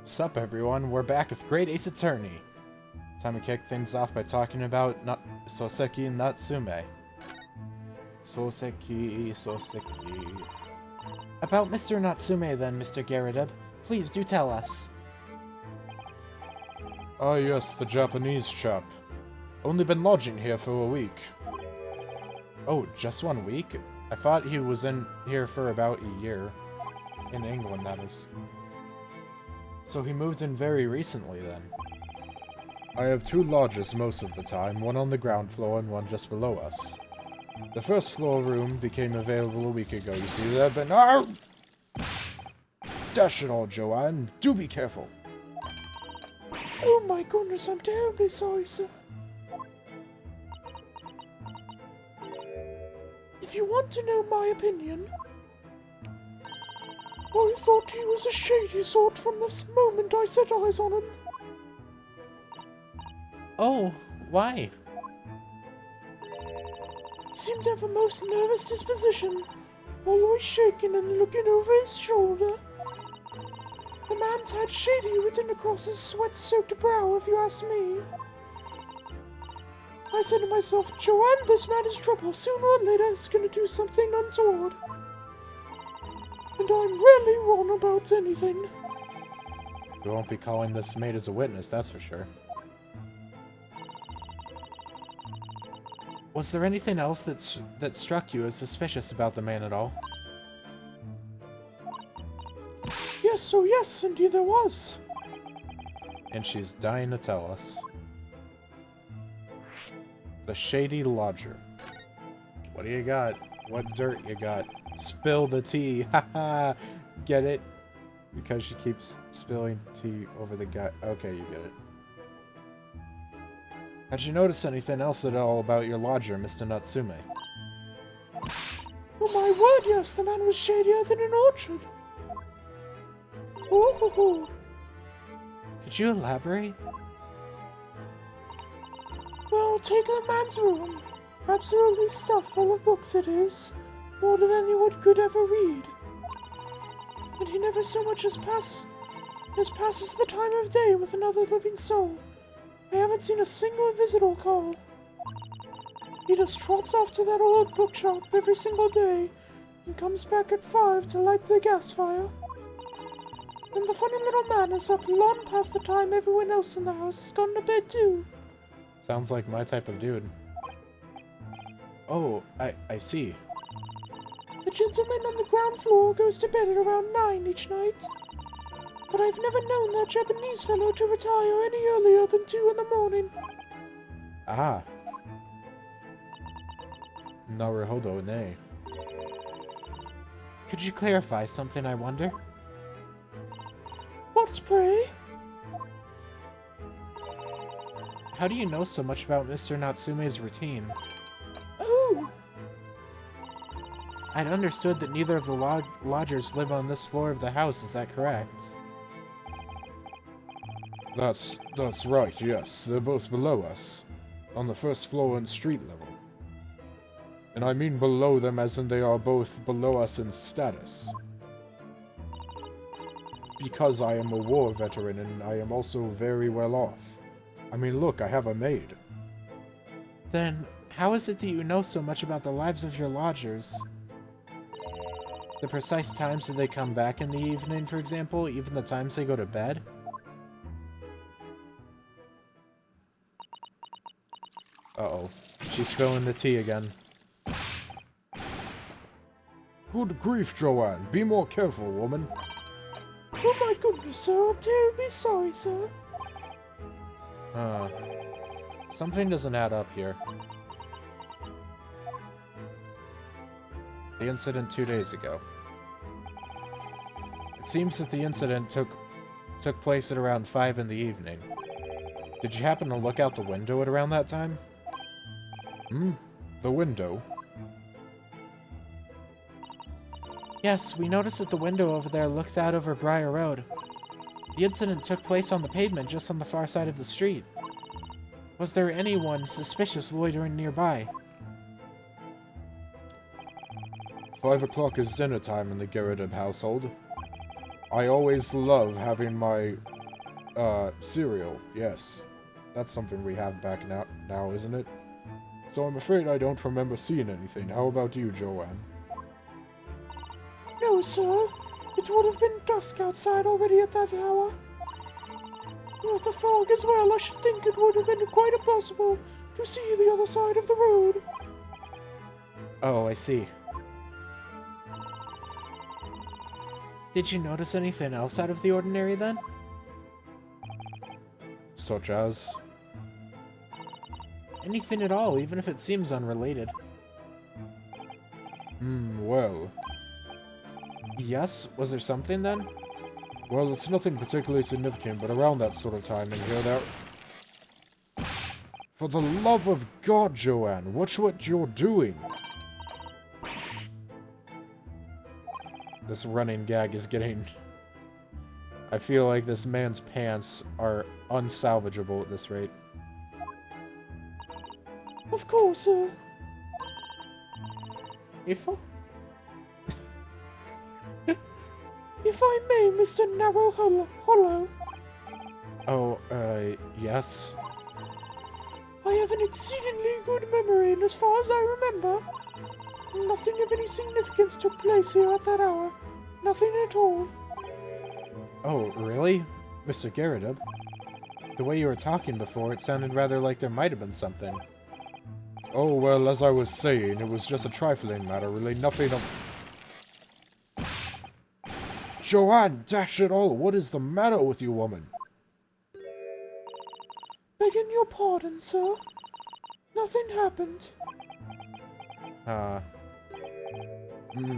Sup everyone, we're back with Great Ace Attorney. Time to kick things off by talking about Soseki Natsume. Soseki... About Mr. Natsume then, Mr. Garrideb. Please do tell us. Ah yes, the Japanese chap. Only been lodging here for a week. Oh, just 1 week? I thought he was in here for about a year. In England, that is. So he moved in very recently, then? I have 2 lodges most of the time, one on the ground floor and one just below us. The first floor room became available a week ago, you see that, but no! Dash it all, Joanne. Do be careful. Oh my goodness, I'm terribly sorry, sir. If you want to know my opinion, I thought he was a shady sort from the moment I set eyes on him. Oh, why? He seemed to have a most nervous disposition, always shaking and looking over his shoulder. The man's had shady written across his sweat-soaked brow, if you ask me. I said to myself, Joanne, this man is trouble. Sooner or later he's gonna do something untoward. And I'm rarely wrong about anything. We won't be calling this maid as a witness, that's for sure. Was there anything else that struck you as suspicious about the man at all? Yes, oh yes, indeed there was. And she's dying to tell us. The Shady Lodger. What do you got? What dirt you got? Spill the tea. Haha. Get it? Because she keeps spilling tea over the guy. Okay, you get it. Had you noticed anything else at all about your lodger, Mr. Natsume? Oh my word, yes, the man was shadier than an orchard. Oh. Could you elaborate? Well, take the man's room. Absolutely stuffed full of books it is. More than anyone could ever read. And he never so much as passes the time of day with another living soul. I haven't seen a single visitor call. He just trots off to that old bookshop every single day and comes back at 5 to light the gas fire. And the funny little man is up long past the time everyone else in the house has gone to bed too. Sounds like my type of dude. Oh, I see. The gentleman on the ground floor goes to bed at around 9 each night. But I've never known that Japanese fellow to retire any earlier than 2 in the morning. Ah. Naruhodo ne. Could you clarify something, I wonder? What, pray? How do you know so much about Mr. Natsume's routine? Oh! I'd understood that neither of the lodgers live on this floor of the house, is that correct? That's right, yes. They're both below us. On the first floor and street level. And I mean below them as in they are both below us in status. Because I am a war veteran and I am also very well off. I mean, look, I have a maid. Then, how is it that you know so much about the lives of your lodgers? The precise times that they come back in the evening, for example, even the times they go to bed? Uh-oh. She's spilling the tea again. Good grief, Joanne. Be more careful, woman. Oh my goodness, sir. I'm terribly sorry, sir. Something doesn't add up here. The incident 2 days ago. It seems that the incident took place at around 5 in the evening. Did you happen to look out the window at around that time? The window? Yes, we noticed that the window over there looks out over Briar Road. The incident took place on the pavement just on the far side of the street. Was there anyone suspicious loitering nearby? 5 o'clock is dinner time in the Garrideb household. I always love having my, cereal. Yes. That's something we have back now, isn't it? So I'm afraid I don't remember seeing anything. How about you, Joanne? No, sir. It would have been dusk outside already at that hour. With the fog as well, I should think it would have been quite impossible to see the other side of the road. Oh, I see. Did you notice anything else out of the ordinary then? Such as? Anything at all, even if it seems unrelated. Well. Yes? Was there something then? Well, it's nothing particularly significant, but around that sort of time in here, there... For the love of God, Joanne, watch what you're doing! This running gag is getting... I feel like this man's pants are unsalvageable at this rate. Of course, sir. If I may, Mr. Narrow Hollow. Oh, yes. I have an exceedingly good memory, and as far as I remember, nothing of any significance took place here at that hour. Nothing at all. Oh, really? Mr. Garrideb? The way you were talking before, it sounded rather like there might have been something. Oh, well, as I was saying, it was just a trifling matter, really nothing of... Joanne, dash it all, what is the matter with you, woman? Begging your pardon, sir. Nothing happened.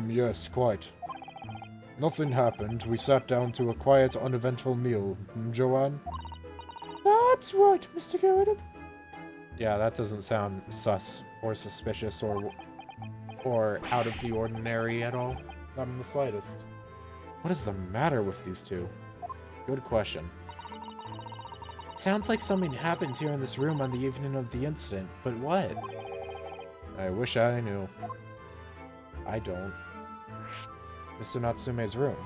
Yes, quite. Nothing happened. We sat down to a quiet, uneventful meal. Joanne? That's right, Mr. Garrideb. Yeah, that doesn't sound sus or suspicious or out of the ordinary at all. Not in the slightest. What is the matter with these two? Good question. Sounds like something happened here in this room on the evening of the incident, but what? I wish I knew. I don't. Mr. Natsume's room.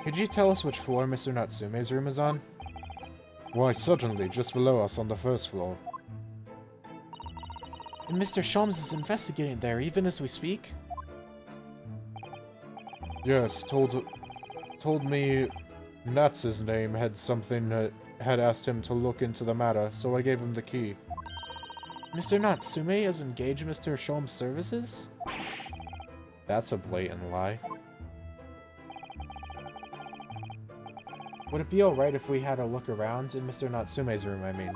Could you tell us which floor Mr. Natsume's room is on? Why, certainly, just below us on the first floor. And Mr. Sholmes is investigating there even as we speak? Yes, told me Nats's name had something, had asked him to look into the matter, so I gave him the key. Mr. Natsume has engaged Mr. Sholmes' services? That's a blatant lie. Would it be alright if we had a look around in Mr. Natsume's room, I mean?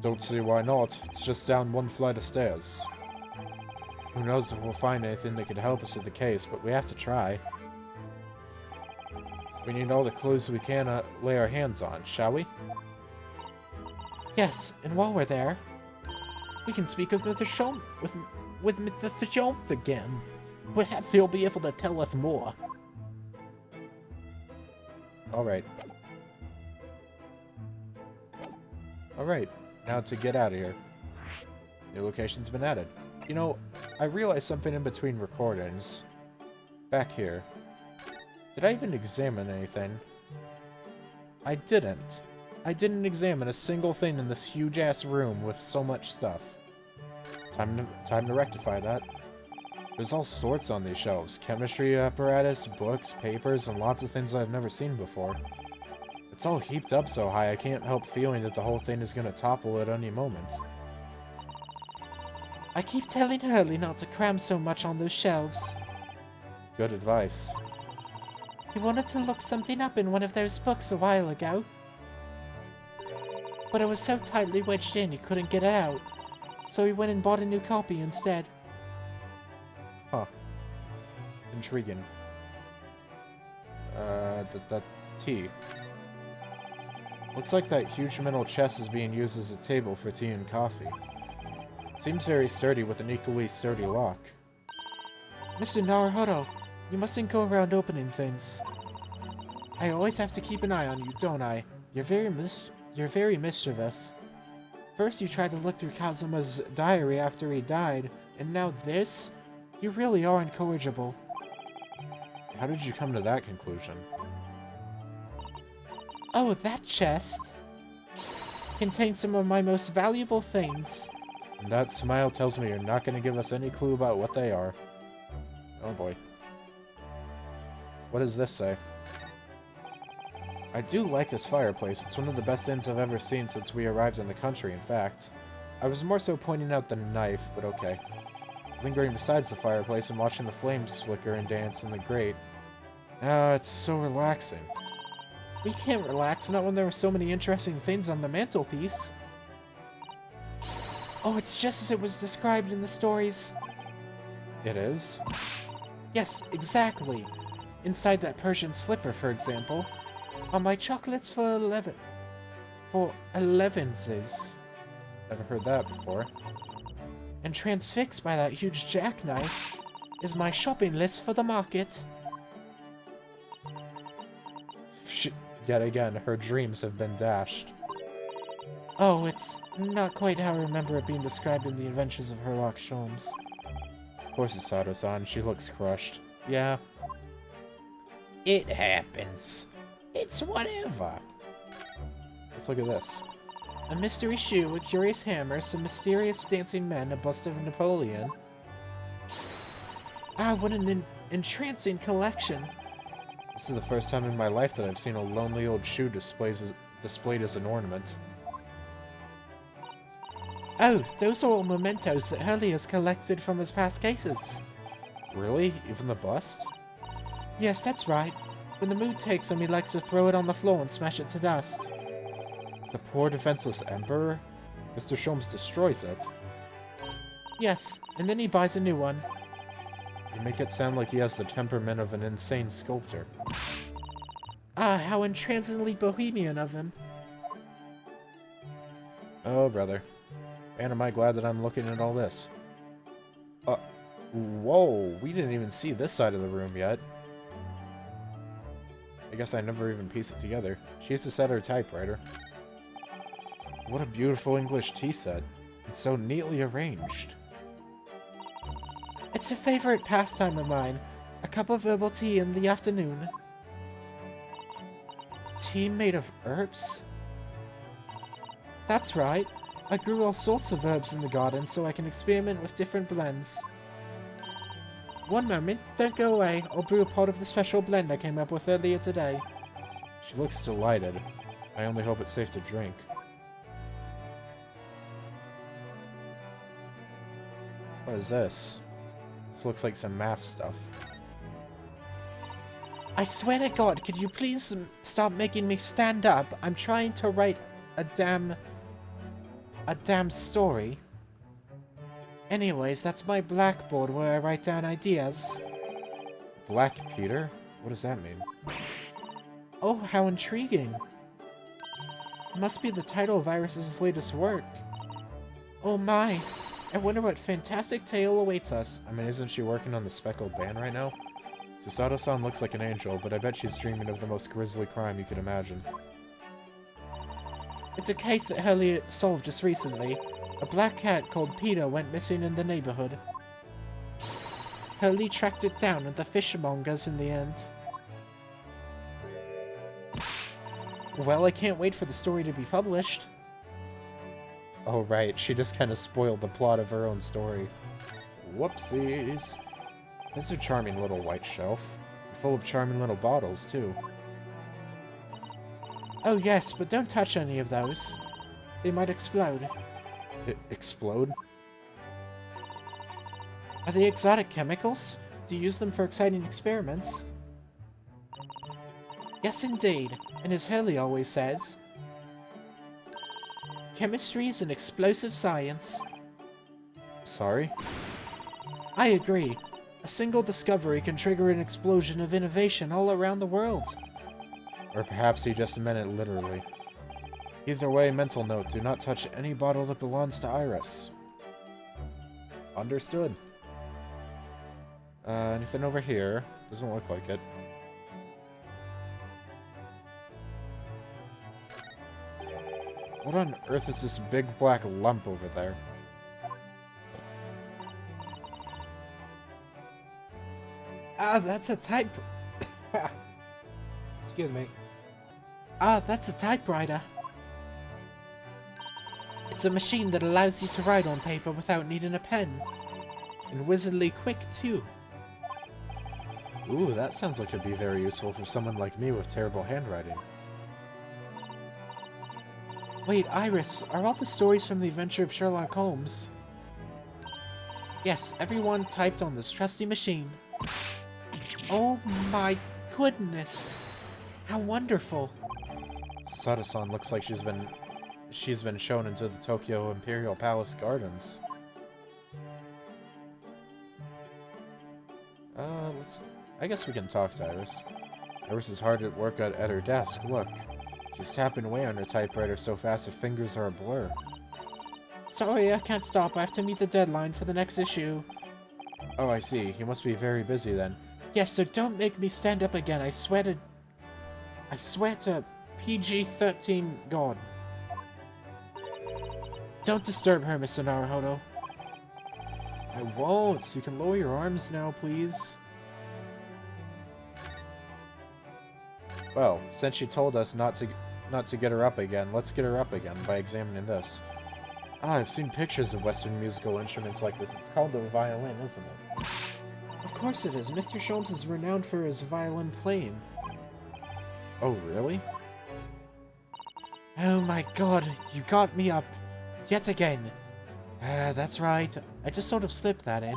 Don't see why not. It's just down one flight of stairs. Who knows if we'll find anything that could help us with the case, but we have to try. We need all the clues we can lay our hands on, shall we? Yes, and while we're there, we can speak with Mr. Sholmes, with Mr. Sholmes again. Perhaps he'll be able to tell us more. Alright. Alright, now to get out of here. New location's been added. You know, I realized something in between recordings. Back here. Did I even examine anything? I didn't. I didn't examine a single thing in this huge-ass room with so much stuff. Time to rectify that. There's all sorts on these shelves. Chemistry apparatus, books, papers, and lots of things I've never seen before. It's all heaped up so high I can't help feeling that the whole thing is gonna topple at any moment. I keep telling Hurley not to cram so much on those shelves. Good advice. He wanted to look something up in one of those books a while ago. But it was so tightly wedged in he couldn't get it out. So he went and bought a new copy instead. Huh. Intriguing. That tea. Looks like that huge metal chest is being used as a table for tea and coffee. Seems very sturdy with an equally sturdy lock. Mr. Naruhodo, you mustn't go around opening things. I always have to keep an eye on you, don't I? You're very mischievous. First you tried to look through Kazuma's diary after he died, and now this? You really are incorrigible. How did you come to that conclusion? Oh, that chest contains some of my most valuable things. And that smile tells me you're not going to give us any clue about what they are. Oh boy. What does this say? I do like this fireplace. It's one of the best inns I've ever seen since we arrived in the country, in fact. I was more so pointing out the knife, but okay. Lingering beside the fireplace and watching the flames flicker and dance in the grate. It's so relaxing. We can't relax, not when there are so many interesting things on the mantelpiece. Oh, it's just as it was described in the stories. It is? Yes, exactly. Inside that Persian slipper, for example, are my chocolates for 11s. Never heard that before. And transfixed by that huge jackknife is my shopping list for the market. Yet again, her dreams have been dashed. Oh, it's not quite how I remember it being described in the Adventures of Herlock Sholmes. Of course it's Sato-san. She looks crushed. Yeah. It happens. It's whatever. Let's look at this. A mystery shoe, a curious hammer, some mysterious dancing men, a bust of Napoleon. Ah, what an entrancing collection. This is the first time in my life that I've seen a lonely old shoe displayed as an ornament. Oh, those are all mementos that Hurley has collected from his past cases. Really? Even the bust? Yes, that's right. When the mood takes him, he likes to throw it on the floor and smash it to dust. The poor defenseless emperor? Mr. Sholmes destroys it. Yes, and then he buys a new one. You make it sound like he has the temperament of an insane sculptor. Ah, how entrancingly bohemian of him. Oh, brother. Man, am I glad that I'm looking at all this. Whoa, we didn't even see this side of the room yet. I guess I never even pieced it together. She has to set her typewriter. What a beautiful English tea set. It's so neatly arranged. It's a favorite pastime of mine. A cup of herbal tea in the afternoon. Tea made of herbs? That's right. I grew all sorts of herbs in the garden so I can experiment with different blends. One moment, don't go away. I'll brew a pot of the special blend I came up with earlier today. She looks delighted. I only hope it's safe to drink. What is this? This looks like some math stuff. I swear to God, could you please stop making me stand up? I'm trying to write a damn story. Anyways, that's my blackboard where I write down ideas. Black Peter? What does that mean? Oh, how intriguing. It must be the title of Iris's latest work. Oh my. I wonder what fantastic tale awaits us. I mean, isn't she working on the speckled band right now? Susato-san looks like an angel, but I bet she's dreaming of the most grisly crime you could imagine. It's a case that Hurley solved just recently. A black cat called Peter went missing in the neighborhood. Hurley tracked it down at the fishmongers in the end. Well, I can't wait for the story to be published. Oh right, she just kind of spoiled the plot of her own story. Whoopsies. This is a charming little white shelf. Full of charming little bottles, too. Oh yes, but don't touch any of those. They might explode. Explode? Are they exotic chemicals? Do you use them for exciting experiments? Yes, indeed. And as Hurley always says, chemistry is an explosive science. Sorry? I agree. A single discovery can trigger an explosion of innovation all around the world. Or perhaps he just meant it literally. Either way, mental note, do not touch any bottle that belongs to Iris. Understood. Anything over here? Doesn't look like it. What on earth is this big black lump over there? Ah, that's a type... Excuse me. Ah, that's a typewriter. It's a machine that allows you to write on paper without needing a pen. And wizardly quick, too. Ooh, that sounds like it'd be very useful for someone like me with terrible handwriting. Wait, Iris, are all the stories from the adventure of Sherlock Holmes? Yes, everyone typed on this trusty machine. Oh my goodness. How wonderful. Susato-san looks like she's been shown into the Tokyo Imperial Palace Gardens. I guess we can talk to Iris. Iris is hard at work at her desk. Look, she's tapping away on her typewriter so fast her fingers are a blur. Sorry, I can't stop. I have to meet the deadline for the next issue. Oh, I see. You must be very busy then. Yes, so don't make me stand up again. I swear to PG-13 God. Don't disturb her, Mr. Naruhodo. I won't. You can lower your arms now, please. Well, since she told us not to get her up again, let's get her up again by examining this. Ah, I've seen pictures of Western musical instruments like this. It's called a violin, isn't it? Of course it is. Mr. Sholmes is renowned for his violin playing. Oh, really? Oh my god, you got me up. Yet again. That's right. I just sort of slipped that in.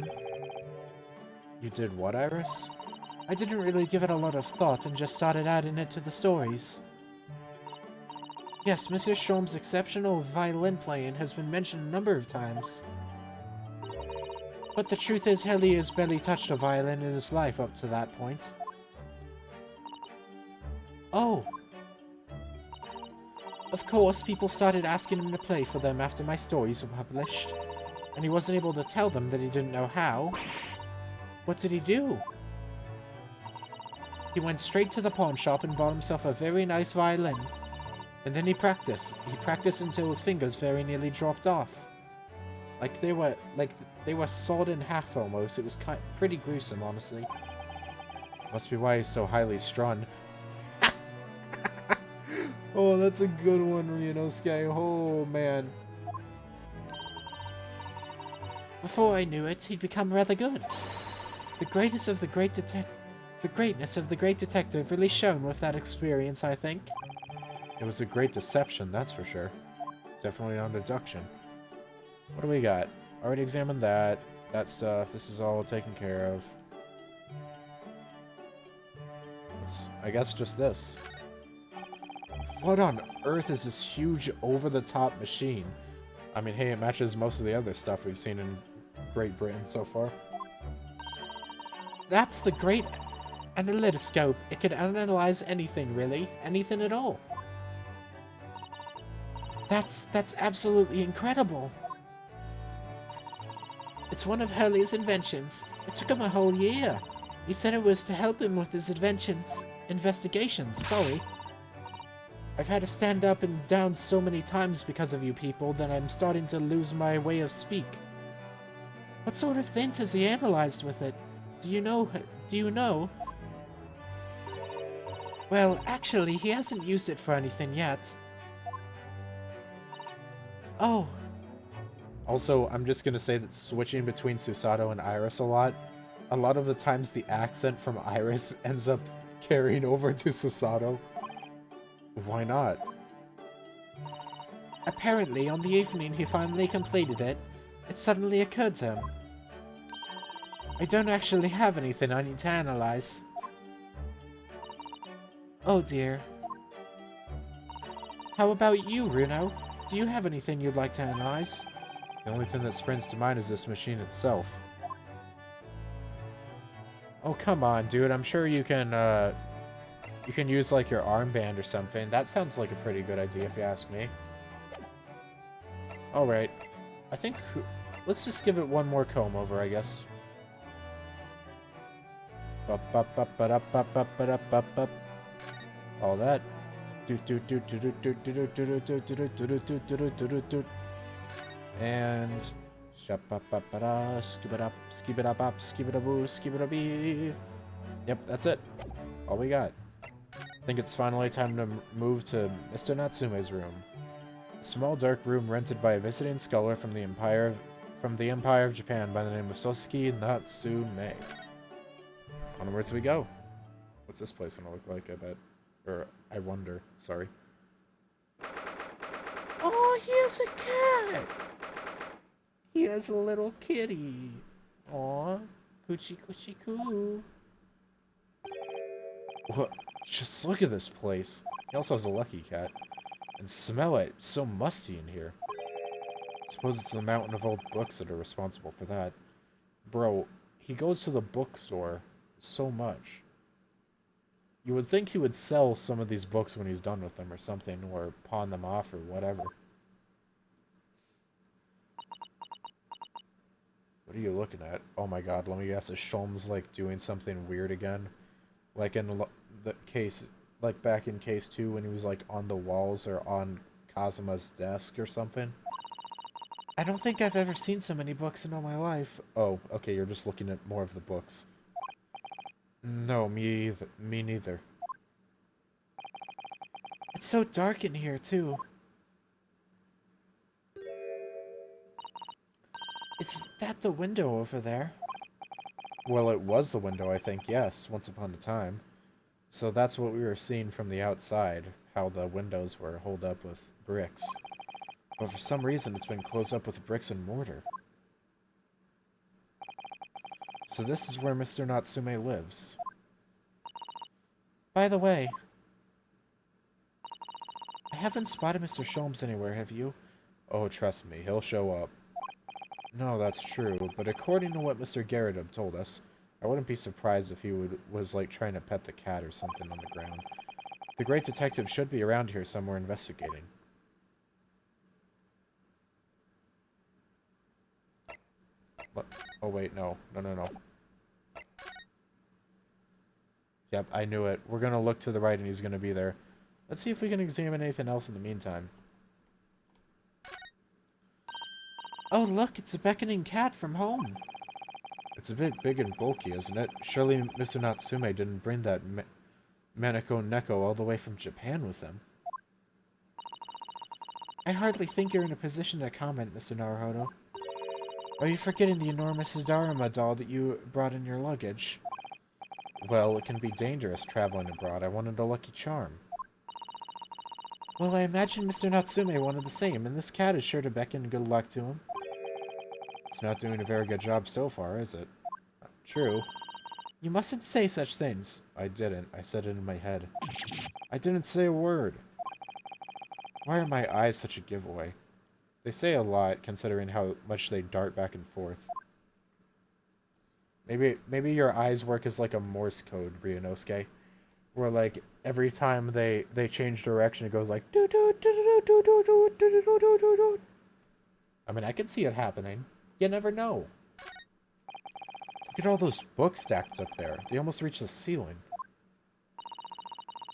You did what, Iris? I didn't really give it a lot of thought and just started adding it to the stories. Yes, Mr. Sholmes' exceptional violin playing has been mentioned a number of times. But the truth is, Helly has barely touched a violin in his life up to that point. Oh. Of course, people started asking him to play for them after my stories were published. And he wasn't able to tell them that he didn't know how. What did he do? He went straight to the pawn shop and bought himself a very nice violin. And then he practiced. He practiced until his fingers very nearly dropped off. Like they were sawed in half almost. It was pretty gruesome, honestly. Must be why he's so highly strung. Oh, that's a good one, Ryunosuke. Oh, man. Before I knew it, he'd become rather good. The greatness of the great detective really shone with that experience, I think. It was a great deception, that's for sure. Definitely not deduction. What do we got? Already examined that stuff. This is all taken care of. I guess just this. What on earth is this huge over-the-top machine? I mean, hey, it matches most of the other stuff we've seen in Great Britain so far. That's the great analytoscope. It can analyze anything, really. Anything at all. That's absolutely incredible. It's one of Hurley's inventions. It took him a whole year. He said it was to help him with his investigations, sorry. I've had to stand up and down so many times because of you people that I'm starting to lose my way of speak. What sort of things has he analyzed with it? Do you know? Well, actually, he hasn't used it for anything yet. Oh. Also, I'm just gonna say that switching between Susato and Iris a lot of the times the accent from Iris ends up carrying over to Susato. Why not? Apparently, on the evening he finally completed it, it suddenly occurred to him. I don't actually have anything I need to analyze. Oh dear. How about you, Runo? Do you have anything you'd like to analyze? The only thing that springs to mind is this machine itself. Oh, come on, dude. I'm sure you can use, like, your armband or something. That sounds like a pretty good idea, if you ask me. Alright. I think... let's just give it one more comb over, I guess. All that. And... skip it up, skip it up, skip it up, skip it up, skip it up. Yep, that's it. All we got. I think it's finally time to move to Mr. Natsume's room. A small dark room rented by a visiting scholar from the Empire of Japan by the name of Sosuke Natsume. Onwards we go. What's this place gonna look like, I bet? Or, I wonder. Sorry. Oh, here's a cat. Here's a little kitty. Aw, coochie coochie coo. What? Just look at this place. He also has a lucky cat. And smell it. It's so musty in here. Suppose it's the mountain of old books that are responsible for that. Bro, he goes to the bookstore so much. You would think he would sell some of these books when he's done with them or something, or pawn them off or whatever. What are you looking at? Oh my god, let me guess. Is Sholmes, like, doing something weird again? Like in the case, like back in case 2 when he was, like, on the walls or on Kazuma's desk or something? I don't think I've ever seen so many books in all my life. Oh, okay, you're just looking at more of the books. No, me neither. It's so dark in here, too. Is that the window over there? Well, it was the window, I think, yes, once upon a time. So that's what we were seeing from the outside, how the windows were holed up with bricks. But for some reason, it's been closed up with bricks and mortar. So this is where Mr. Natsume lives. By the way, I haven't spotted Mr. Sholmes anywhere, have you? Oh, trust me, he'll show up. No, that's true, but according to what Mr. Garridebs told us, I wouldn't be surprised if he was like trying to pet the cat or something on the ground. The great detective should be around here somewhere investigating. What? Oh wait, no. No. Yep, I knew it. We're gonna look to the right and he's gonna be there. Let's see if we can examine anything else in the meantime. Oh, look, it's a beckoning cat from home. It's a bit big and bulky, isn't it? Surely Mr. Natsume didn't bring that Neko all the way from Japan with him. I hardly think you're in a position to comment, Mr. Naruhodo. Are you forgetting the enormous Hidaruma doll that you brought in your luggage? Well, it can be dangerous traveling abroad. I wanted a lucky charm. Well, I imagine Mr. Natsume wanted the same, and this cat is sure to beckon good luck to him. It's not doing a very good job so far, is it? True. You mustn't say such things. I didn't. I said it in my head. I didn't say a word. Why are my eyes such a giveaway? They say a lot, considering how much they dart back and forth. Maybe your eyes work as like a Morse code, Ryunosuke. Where like every time they change direction it goes like I mean, I can see it happening. You never know. Look at all those books stacked up there. They almost reach the ceiling.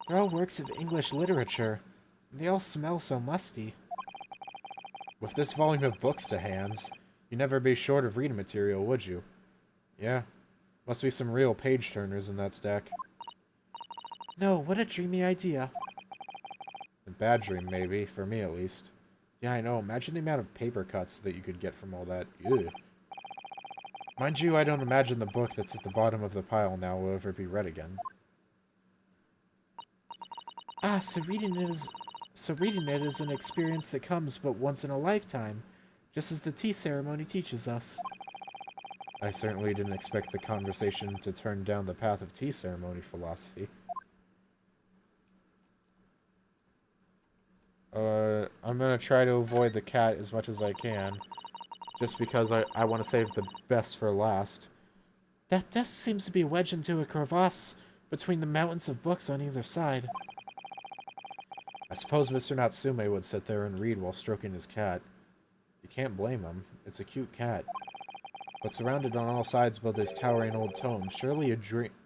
They're all works of English literature. And they all smell so musty. With this volume of books to hands, you'd never be short of reading material, would you? Yeah. Must be some real page-turners in that stack. No, what a dreamy idea. A bad dream, maybe. For me, at least. Yeah, I know. Imagine the amount of paper cuts that you could get from all that. Ew. Mind you, I don't imagine the book that's at the bottom of the pile now will ever be read again. Ah, so reading it is an experience that comes but once in a lifetime, just as the tea ceremony teaches us. I certainly didn't expect the conversation to turn down the path of tea ceremony philosophy. I'm gonna try to avoid the cat as much as I can. Just because I want to save the best for last. That desk seems to be wedged into a crevasse between the mountains of books on either side. I suppose Mr. Natsume would sit there and read while stroking his cat. You can't blame him. It's a cute cat. But surrounded on all sides by this towering old tome, surely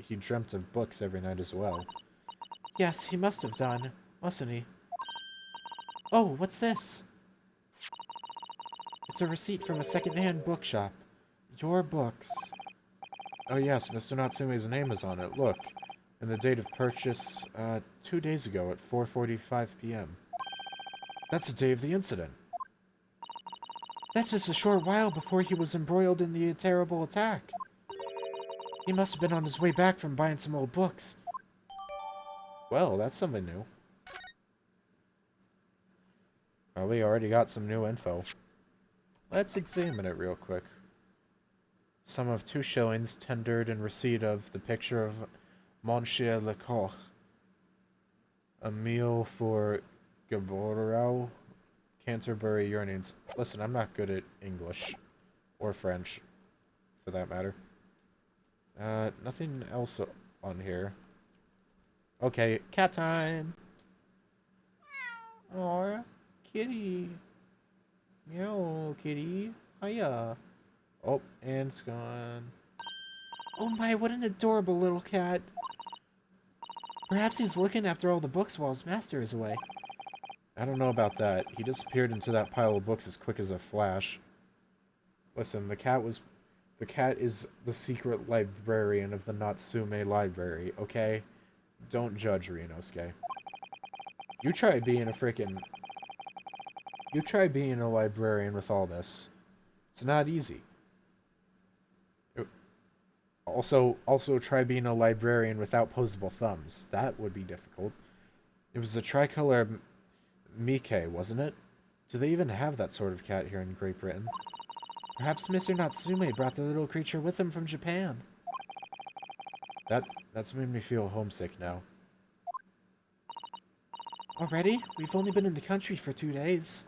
he dreamt of books every night as well. Yes, he must have done, mustn't he? Oh, what's this? It's a receipt from a second-hand bookshop. Your books. Oh yes, Mr. Natsume's name is on it. Look. And the date of purchase, 2 days ago at 4:45 p.m. That's the day of the incident. That's just a short while before he was embroiled in the terrible attack. He must have been on his way back from buying some old books. Well, that's something new. Well, we already got some new info. Let's examine it real quick. Sum of 2 shillings tendered in receipt of the picture of Monsieur Lecoq. A meal for Gaborau. Canterbury yearnings. Listen, I'm not good at English. Or French, for that matter. Nothing else on here. Okay, cat time! Aw, kitty. Meow, kitty. Hiya. Oh, and it's gone. Oh my, what an adorable little cat. Perhaps he's looking after all the books while his master is away. I don't know about that. He disappeared into that pile of books as quick as a flash. Listen, the cat is the secret librarian of the Natsume Library, okay? Don't judge, Ryunosuke. You try being a librarian with all this. It's not easy. Also try being a librarian without opposable thumbs. That would be difficult. It was a tricolor Mike, wasn't it? Do they even have that sort of cat here in Great Britain? Perhaps Mr. Natsume brought the little creature with him from Japan. That's made me feel homesick now. Already? We've only been in the country for 2 days.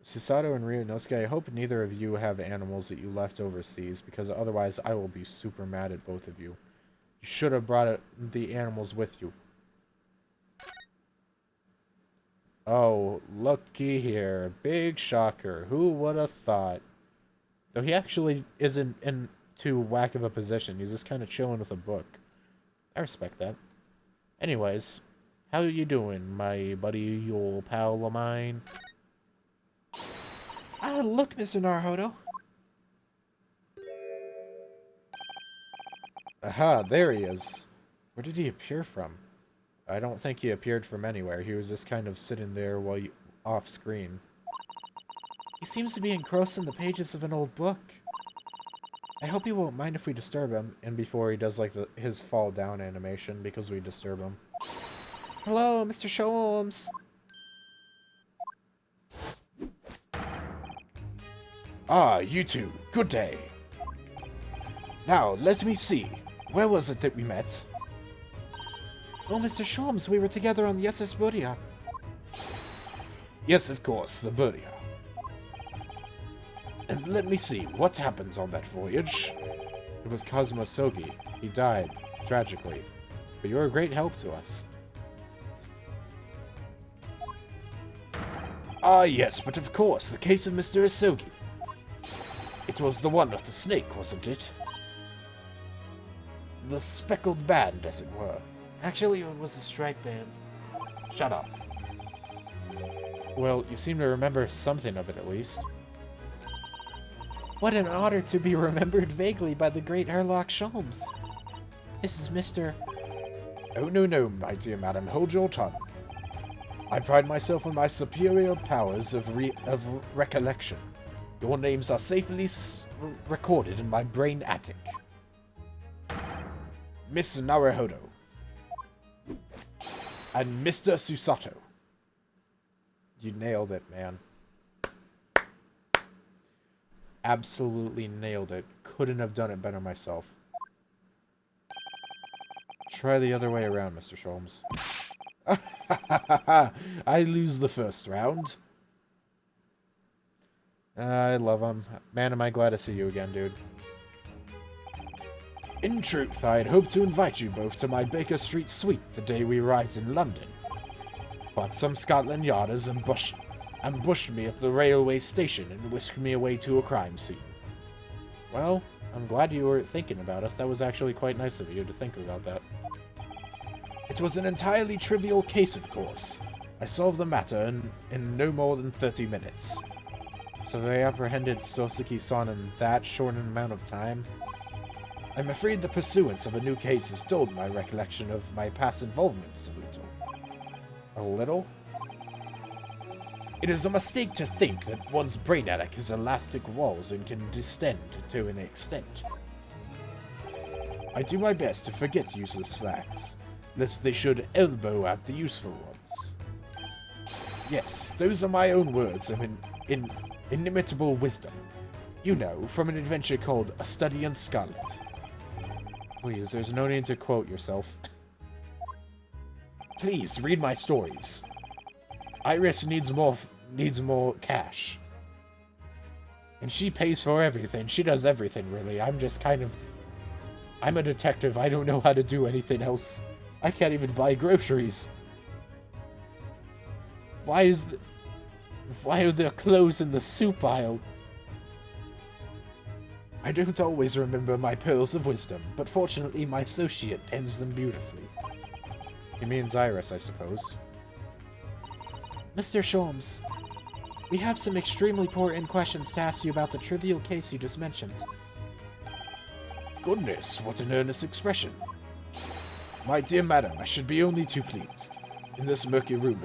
Susato and Ryunosuke, I hope neither of you have animals that you left overseas, because otherwise I will be super mad at both of you. You should have brought the animals with you. Oh, looky here. Big shocker. Who would have thought? Though he actually isn't in too whack of a position. He's just kind of chilling with a book. I respect that. Anyways, how you doing, my buddy, you old pal of mine? Ah, look, Mr. Naruhodo. Aha, there he is. Where did he appear from? I don't think he appeared from anywhere. He was just kind of sitting there while off screen. He seems to be engrossed in the pages of an old book. I hope he won't mind if we disturb him. And before he does like his fall down animation because we disturb him. Hello, Mr. Sholmes. Ah, you two. Good day. Now, let me see. Where was it that we met? Oh, Mr. Sholmes, we were together on the SS Buria. Yes, of course, the Buria. And let me see, what happened on that voyage? It was Kazuma Sogi. He died, tragically. But you were a great help to us. Ah, yes, but of course, the case of Mr. Isogi. It was the one with the snake, wasn't it? The speckled band, as it were. Actually, it was a strike band. Shut up. Well, you seem to remember something of it, at least. What an honor to be remembered vaguely by the great Herlock Sholmes. This is Mr. Oh, no, my dear madam, hold your tongue. I pride myself on my superior powers of recollection. Your names are safely recorded in my brain attic. Miss Naruhodo. And Mr. Susato. You nailed it, man. Absolutely nailed it. Couldn't have done it better myself. Try the other way around, Mr. Sholmes. I lose the first round. I love him. Man, am I glad to see you again, dude. In truth, I had hoped to invite you both to my Baker Street suite the day we arrived in London. But some Scotland Yarders ambushed me at the railway station and whisked me away to a crime scene. Well, I'm glad you were thinking about us. That was actually quite nice of you to think about that. It was an entirely trivial case, of course. I solved the matter in no more than 30 minutes. So they apprehended Soseki-san in that short an amount of time? I'm afraid the pursuance of a new case has dulled my recollection of my past involvements a little. A little? It is a mistake to think that one's brain attic has elastic walls and can distend to an extent. I do my best to forget useless facts, lest they should elbow out the useful ones. Yes, those are my own words of inimitable wisdom. You know, from an adventure called A Study in Scarlet. Please, there's no need to quote yourself. Please, read my stories. Iris needs more cash. And she pays for everything. She does everything, really. I'm just kind of... I'm a detective. I don't know how to do anything else. I can't even buy groceries. Why are there clothes in the soup aisle? I don't always remember my pearls of wisdom, but fortunately my associate pens them beautifully. He means Iris, I suppose. Mr. Sholmes, we have some extremely important questions to ask you about the trivial case you just mentioned. Goodness, what an earnest expression. My dear madam, I should be only too pleased. In this murky room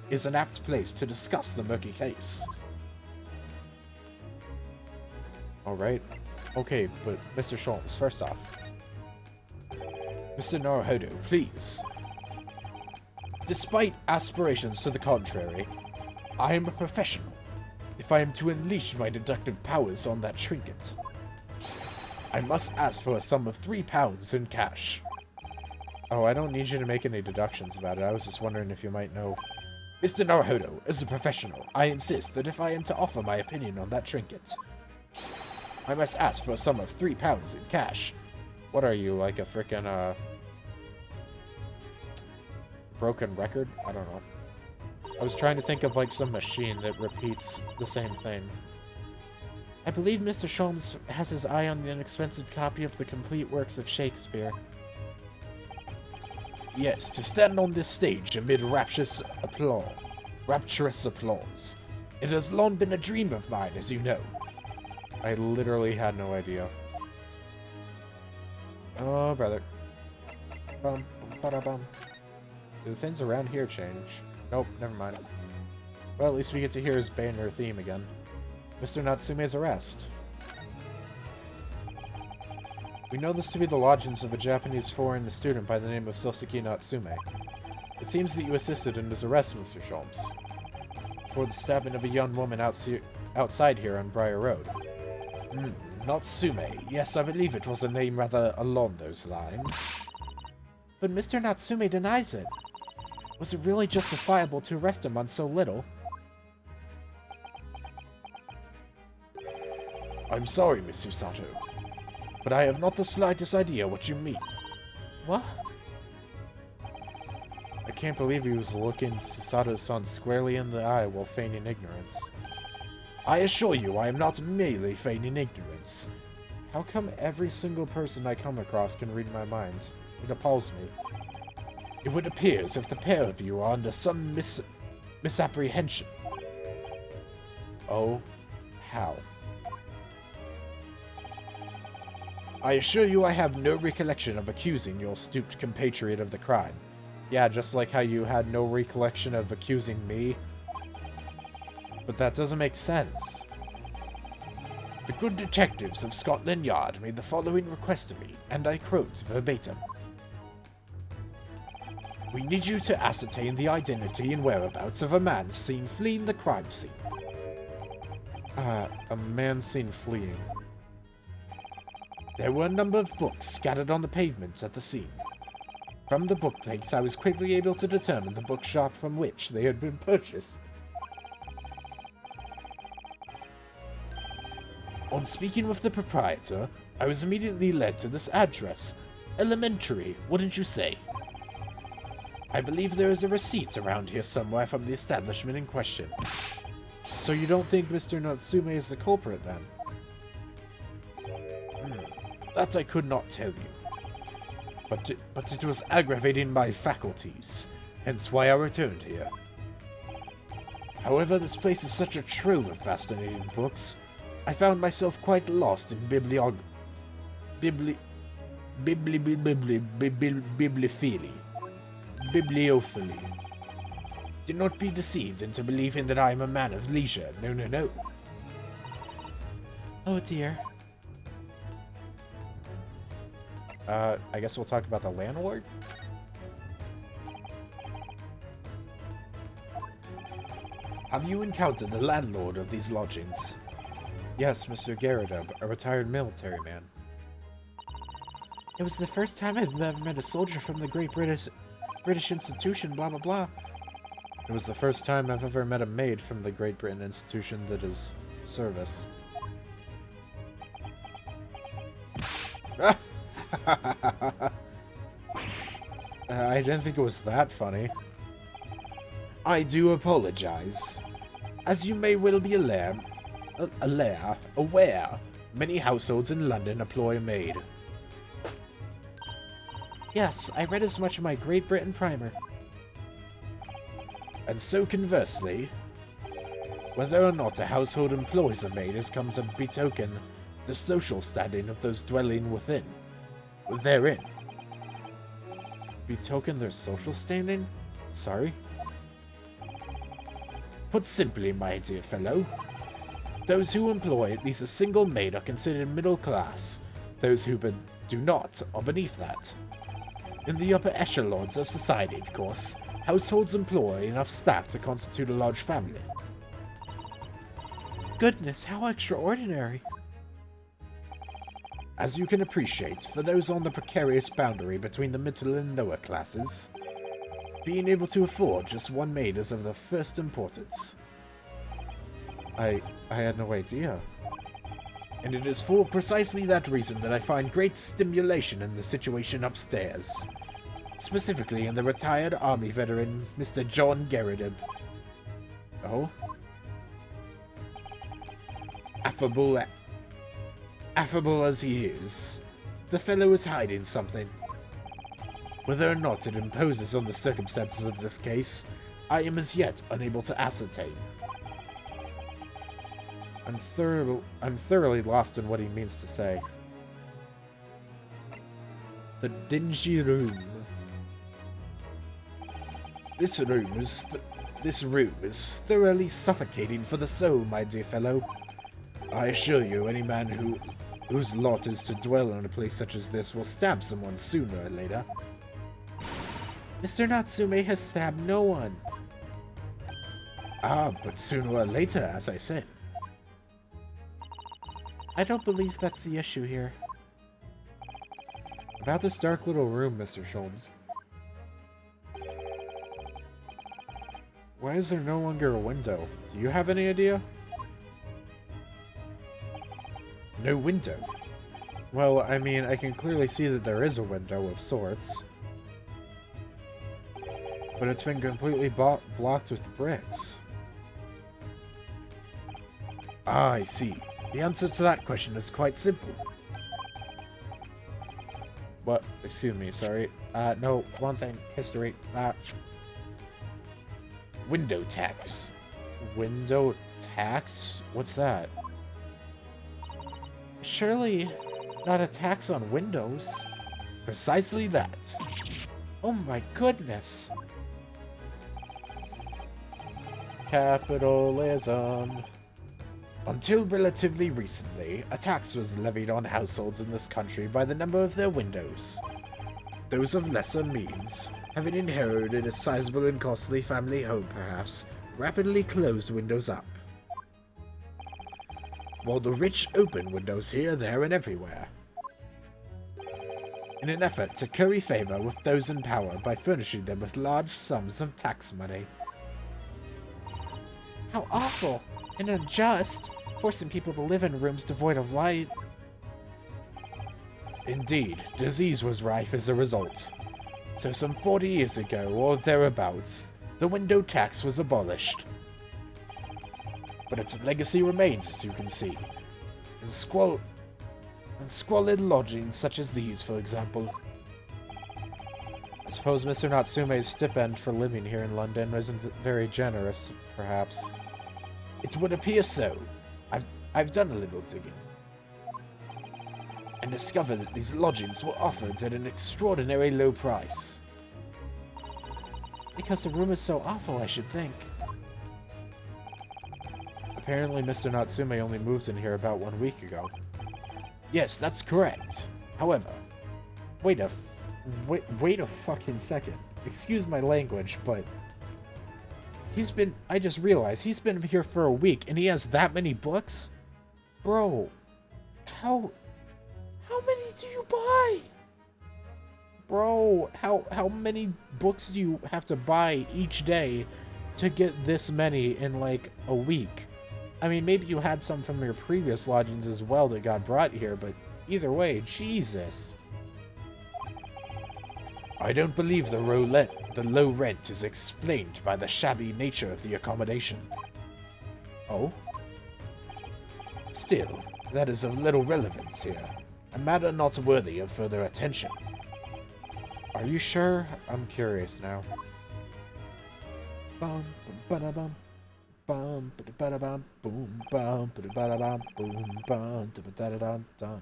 is an apt place to discuss the murky case. Alright. Okay, but Mr. Sholmes, first off. Mr. Naruhodo, please. Despite aspirations to the contrary, I am a professional. If I am to unleash my deductive powers on that trinket, I must ask for a sum of £3 in cash. Oh, I don't need you to make any deductions about it. I was just wondering if you might know. Mr. Naruhodo, as a professional, I insist that if I am to offer my opinion on that trinket, I must ask for a sum of £3 in cash. What are you, like a frickin', broken record? I don't know. I was trying to think of, like, some machine that repeats the same thing. I believe Mr. Sholmes has his eye on the inexpensive copy of the complete works of Shakespeare. Yes, to stand on this stage amid rapturous applause. It has long been a dream of mine, as you know. I literally had no idea. Oh, brother. Bum, bum, bum. Do the things around here change? Nope, never mind. Well, at least we get to hear his banner theme again. Mr. Natsume's arrest. We know this to be the lodgings of a Japanese foreign student by the name of Soseki Natsume. It seems that you assisted in his arrest, Mr. Sholmes, for the stabbing of a young woman outside here on Briar Road. Natsume. Yes, I believe it was a name rather along those lines. But Mr. Natsume denies it. Was it really justifiable to arrest him on so little? I'm sorry, Miss Usato, but I have not the slightest idea what you mean. What? I can't believe he was looking Susato-san squarely in the eye while feigning ignorance. I assure you, I am not merely feigning ignorance. How come every single person I come across can read my mind? It appalls me. It would appear as if the pair of you are under some misapprehension. Oh, how? I assure you I have no recollection of accusing your stooped compatriot of the crime. Yeah, just like how you had no recollection of accusing me. But that doesn't make sense. The good detectives of Scotland Yard made the following request of me, and I quote verbatim. We need you to ascertain the identity and whereabouts of a man seen fleeing the crime scene. A man seen fleeing. There were a number of books scattered on the pavements at the scene. From the book plates, I was quickly able to determine the bookshop from which they had been purchased. On speaking with the proprietor, I was immediately led to this address. Elementary, wouldn't you say? I believe there is a receipt around here somewhere from the establishment in question. So you don't think Mr. Natsume is the culprit, then? That I could not tell you. But it was aggravating my faculties, hence why I returned here. However, this place is such a trove of fascinating books, I found myself quite lost in bibliophilia. Do not be deceived into believing that I am a man of leisure. No, no, no. Oh dear. I guess we'll talk about the landlord? Have you encountered the landlord of these lodgings? Yes, Mr. Garrideb, a retired military man. It was the first time I've ever met a soldier from the Great British Institution, blah blah blah. It was the first time I've ever met a maid from the Great Britain institution that is service. I didn't think it was that funny. I do apologize. As you may well be aware, many households in London employ a maid. Yes, I read as much in my Great Britain primer. And so conversely, whether or not a household employs a maid has come to betoken the social standing of those dwelling therein. Betoken their social standing? Sorry? Put simply, my dear fellow, those who employ at least a single maid are considered middle class. Those who do not are beneath that. In the upper echelons of society, of course, households employ enough staff to constitute a large family. Goodness, how extraordinary. As you can appreciate, for those on the precarious boundary between the middle and lower classes, being able to afford just one maid is of the first importance. I had no idea. And it is for precisely that reason that I find great stimulation in the situation upstairs. Specifically in the retired army veteran, Mr. John Garrideb. Oh? Affable as he is, the fellow is hiding something. Whether or not it imposes on the circumstances of this case, I am as yet unable to ascertain. I'm thoroughly lost in what he means to say. The dingy room. This room is thoroughly suffocating for the soul, my dear fellow. I assure you, any man whose lot is to dwell in a place such as this will stab someone sooner or later. Mr. Natsume has stabbed no one. Ah, but sooner or later, as I said. I don't believe that's the issue here. About this dark little room, Mr. Sholmes. Why is there no longer a window? Do you have any idea? No window? Well, I mean, I can clearly see that there is a window of sorts. But it's been completely blocked with bricks. Ah, I see. The answer to that question is quite simple. What? Excuse me, sorry. No, one thing. History. Window tax. Window tax? What's that? Surely not a tax on windows. Precisely that. Oh my goodness. Capitalism. Until relatively recently, a tax was levied on households in this country by the number of their windows. Those of lesser means, having inherited a sizable and costly family home perhaps, rapidly closed windows up. While the rich opened windows here, there, and everywhere. In an effort to curry favor with those in power by furnishing them with large sums of tax money. How awful and unjust, forcing people to live in rooms devoid of light. Indeed, disease was rife as a result. So some 40 years ago, or thereabouts, the window tax was abolished. But its legacy remains, as you can see. In squalid lodgings such as these, for example. I suppose Mr. Natsume's stipend for living here in London isn't very generous, perhaps. It would appear so. I've done a little digging and discovered that these lodgings were offered at an extraordinary low price. Because the room is so awful, I should think. Apparently, Mr. Natsume only moved in here about 1 week ago. Yes, that's correct. However, Wait a fucking second. Excuse my language, but I just realized he's been here for a week and he has that many books? Bro, how many do you buy? Bro, how many books do you have to buy each day to get this many in like a week? I mean, maybe you had some from your previous lodgings as well that got brought here, but either way, Jesus. I don't believe the low rent is explained by the shabby nature of the accommodation. Oh? Still, that is of little relevance here, a matter not worthy of further attention. Are you sure? I'm curious now. Bum, ba-da-bum, bum, ba-da-ba-da-bum, boom, bum, ba-da-ba-da-bum, boom, bum, da-ba-da-da-dum.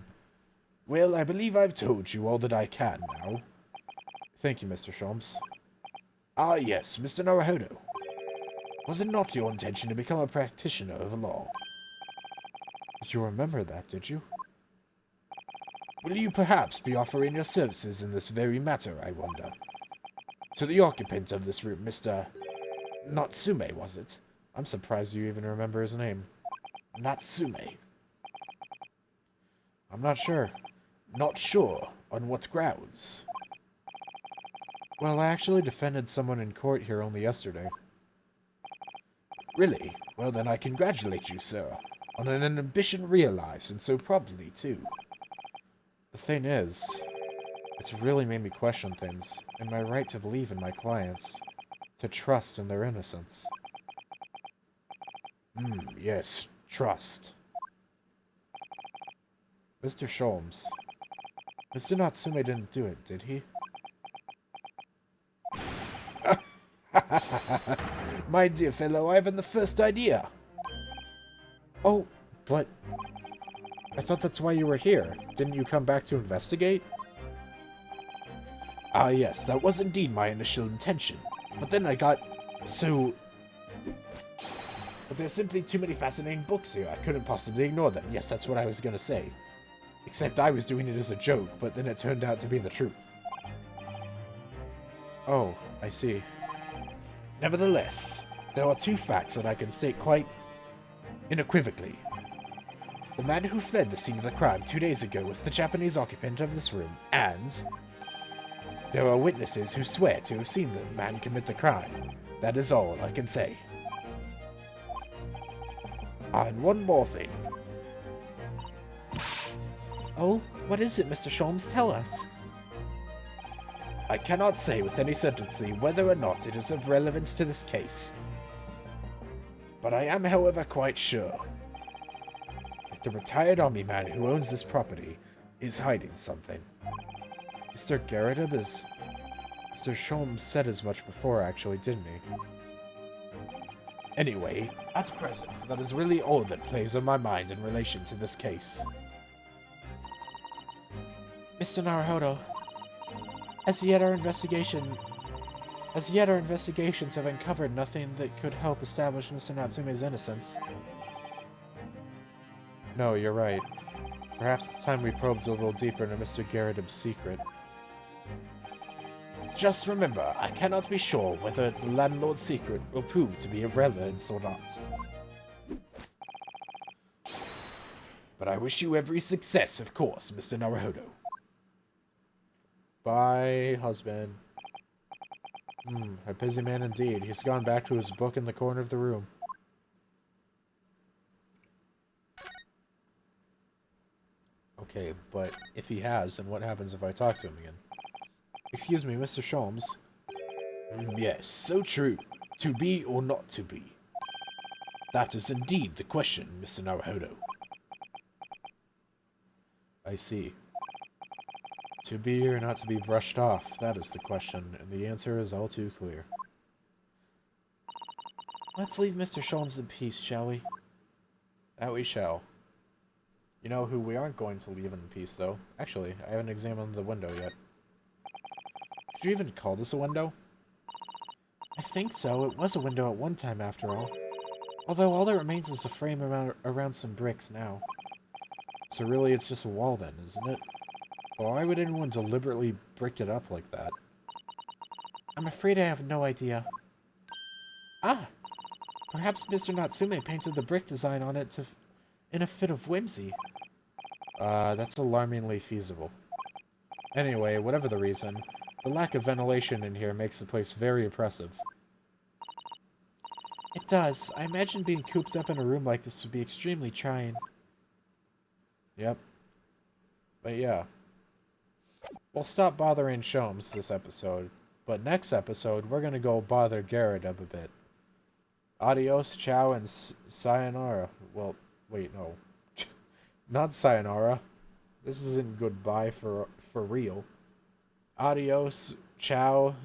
Well, I believe I've told you all that I can now. Thank you, Mr. Sholmes. Ah, yes, Mr. Naruhodo. Was it not your intention to become a practitioner of law? You remember that, did you? Will you perhaps be offering your services in this very matter, I wonder? To the occupant of this room, Mr. Natsume, was it? I'm surprised you even remember his name. Natsume. I'm not sure. Not sure? On what grounds? Well, I actually defended someone in court here only yesterday. Really? Well, then I congratulate you, sir, on an ambition realized, and so promptly, too. The thing is, it's really made me question things, and my right to believe in my clients, to trust in their innocence. Yes, trust. Mr. Sholmes, Mr. Natsume didn't do it, did he? My dear fellow, I haven't the first idea. Oh, but I thought that's why you were here. Didn't you come back to investigate? Ah, yes, that was indeed my initial intention. But then I got so... But there's simply too many fascinating books here. I couldn't possibly ignore them. Yes, that's what I was going to say. Except I was doing it as a joke, but then it turned out to be the truth. Oh, I see. Nevertheless, there are two facts that I can state quite unequivocally. The man who fled the scene of the crime 2 days ago was the Japanese occupant of this room, and there are witnesses who swear to have seen the man commit the crime. That is all I can say. And one more thing. Oh, what is it, Mr. Sholmes? Tell us. I cannot say with any certainty whether or not it is of relevance to this case. But I am, however, quite sure that the retired army man who owns this property is hiding something. Mr. Garridebs is... Mr. Sholmes said as much before, actually, didn't he? Anyway, at present, that is really all that plays on my mind in relation to this case. Mr. Naruhodo, as yet our investigations have uncovered nothing that could help establish Mr. Natsume's innocence. No, you're right. Perhaps it's time we probed a little deeper into Mr. Garridebs' secret. Just remember, I cannot be sure whether the landlord's secret will prove to be of relevance or not. But I wish you every success, of course, Mr. Naruhodo. Bye, husband. A busy man indeed. He's gone back to his book in the corner of the room. Okay, but if he has, then what happens if I talk to him again? Excuse me, Mr. Sholmes. Yes, so true. To be or not to be. That is indeed the question, Mr. Naruhodo. I see. To be or not to be brushed off, that is the question, and the answer is all too clear. Let's leave Mr. Sholmes in peace, shall we? That we shall. You know who we aren't going to leave in peace, though? Actually, I haven't examined the window yet. Did you even call this a window? I think so. It was a window at one time, after all. Although all that remains is a frame around some bricks now. So really, it's just a wall then, isn't it? Why would anyone deliberately brick it up like that? I'm afraid I have no idea. Ah! Perhaps Mr. Natsume painted the brick design on it in a fit of whimsy. That's alarmingly feasible. Anyway, whatever the reason, the lack of ventilation in here makes the place very oppressive. It does. I imagine being cooped up in a room like this would be extremely trying. Yep. But yeah. We'll stop bothering Sholmes this episode, but next episode, we're gonna go bother Garrideb a bit. Adios, ciao, and sayonara. Well, wait, no. Not sayonara. This isn't goodbye for real. Adios, ciao,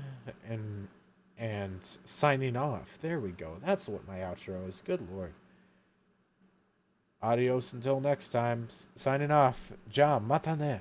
and signing off. There we go. That's what my outro is. Good lord. Adios until next time. Signing off. Ja, mata ne.